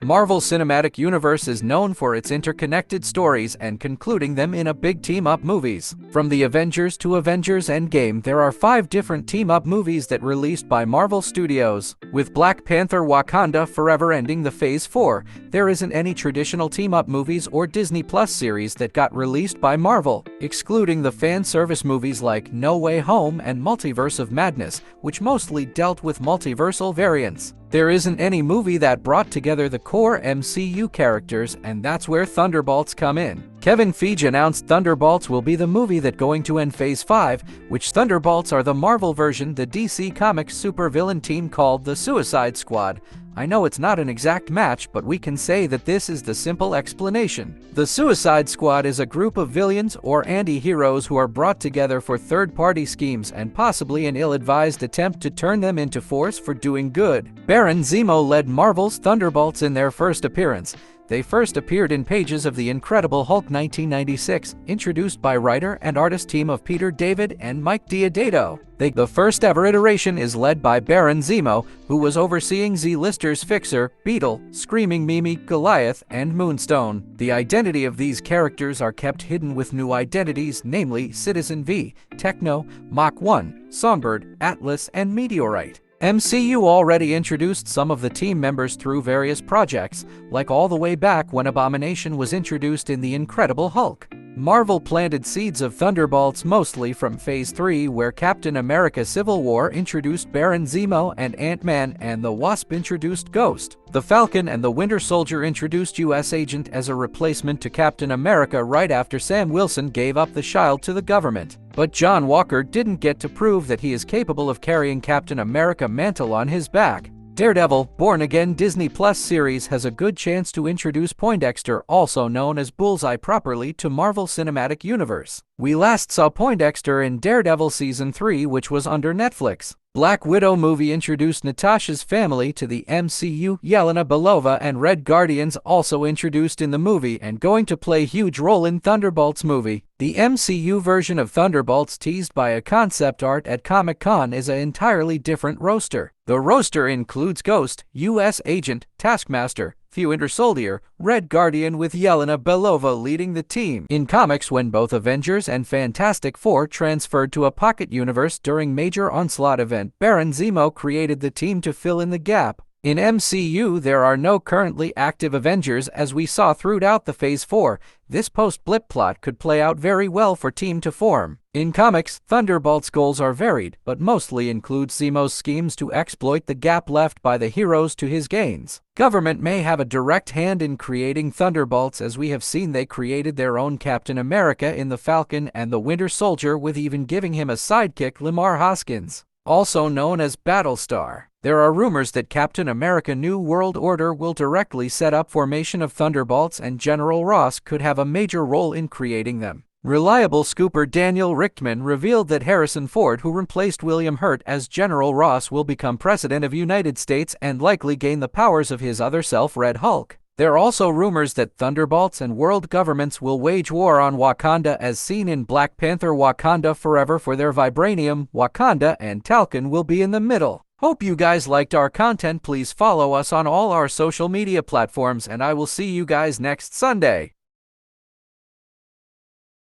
Marvel Cinematic Universe is known for its interconnected stories and concluding them in a big team-up movies. From the Avengers to Avengers Endgame, there are 5 different team-up movies that released by Marvel Studios. With Black Panther Wakanda Forever ending the Phase 4, there isn't any traditional team-up movies or Disney Plus series that got released by Marvel, excluding the fan service movies like No Way Home and Multiverse of Madness, which mostly dealt with multiversal variants. There isn't any movie that brought together the core MCU characters, and that's where Thunderbolts come in. Kevin Feige announced Thunderbolts will be the movie that's going to end Phase 5, which Thunderbolts are the Marvel version the DC Comics supervillain team called the Suicide Squad. I know it's not an exact match, but we can say that this is the simple explanation. The Suicide Squad is a group of villains or anti-heroes who are brought together for third-party schemes and possibly an ill-advised attempt to turn them into force for doing good. Baron Zemo led Marvel's Thunderbolts in their first appearance. They first appeared in pages of The Incredible Hulk 1996, introduced by writer and artist team of Peter David and Mike Diodato. The first ever iteration is led by Baron Zemo, who was overseeing Z-Lister's Fixer, Beetle, Screaming Mimi, Goliath, and Moonstone. The identity of these characters are kept hidden with new identities, namely Citizen V, Techno, Mach 1, Songbird, Atlas, and Meteorite. MCU already introduced some of the team members through various projects, like all the way back when Abomination was introduced in The Incredible Hulk. Marvel planted seeds of Thunderbolts mostly from Phase 3, where Captain America Civil War introduced Baron Zemo and Ant-Man, and the Wasp introduced Ghost. The Falcon and the Winter Soldier introduced U.S. Agent as a replacement to Captain America right after Sam Wilson gave up the shield to the government. But John Walker didn't get to prove that he is capable of carrying Captain America mantle on his back. Daredevil, Born Again Disney Plus series has a good chance to introduce Poindexter, also known as Bullseye, properly to Marvel Cinematic Universe. We last saw Poindexter in Daredevil Season 3, which was under Netflix. Black Widow movie introduced Natasha's family to the MCU. Yelena Belova and Red Guardians also introduced in the movie and going to play huge role in Thunderbolts movie. The MCU version of Thunderbolts teased by a concept art at Comic-Con is an entirely different roster. The roster includes Ghost, U.S. Agent, Taskmaster, Winter Soldier, Red Guardian, with Yelena Belova leading the team. In comics, when both Avengers and Fantastic Four transferred to a pocket universe during Major Onslaught event, Baron Zemo created the team to fill in the gap. In MCU, there are no currently active Avengers, as we saw throughout the Phase 4. This post-blip plot could play out very well for team to form. In comics, Thunderbolt's goals are varied, but mostly include Zemo's schemes to exploit the gap left by the heroes to his gains. Government may have a direct hand in creating Thunderbolts, as we have seen they created their own Captain America in the Falcon and the Winter Soldier, with even giving him a sidekick, Lamar Hoskins, also known as Battlestar. There are rumors that Captain America New World Order will directly set up formation of Thunderbolts, and General Ross could have a major role in creating them. Reliable scooper Daniel Richtman revealed that Harrison Ford, who replaced William Hurt as General Ross, will become President of United States and likely gain the powers of his other self, Red Hulk. There are also rumors that Thunderbolts and world governments will wage war on Wakanda, as seen in Black Panther Wakanda Forever for their vibranium. Wakanda and Talcon will be in the middle. Hope you guys liked our content. Please follow us on all our social media platforms, and I will see you guys next Sunday.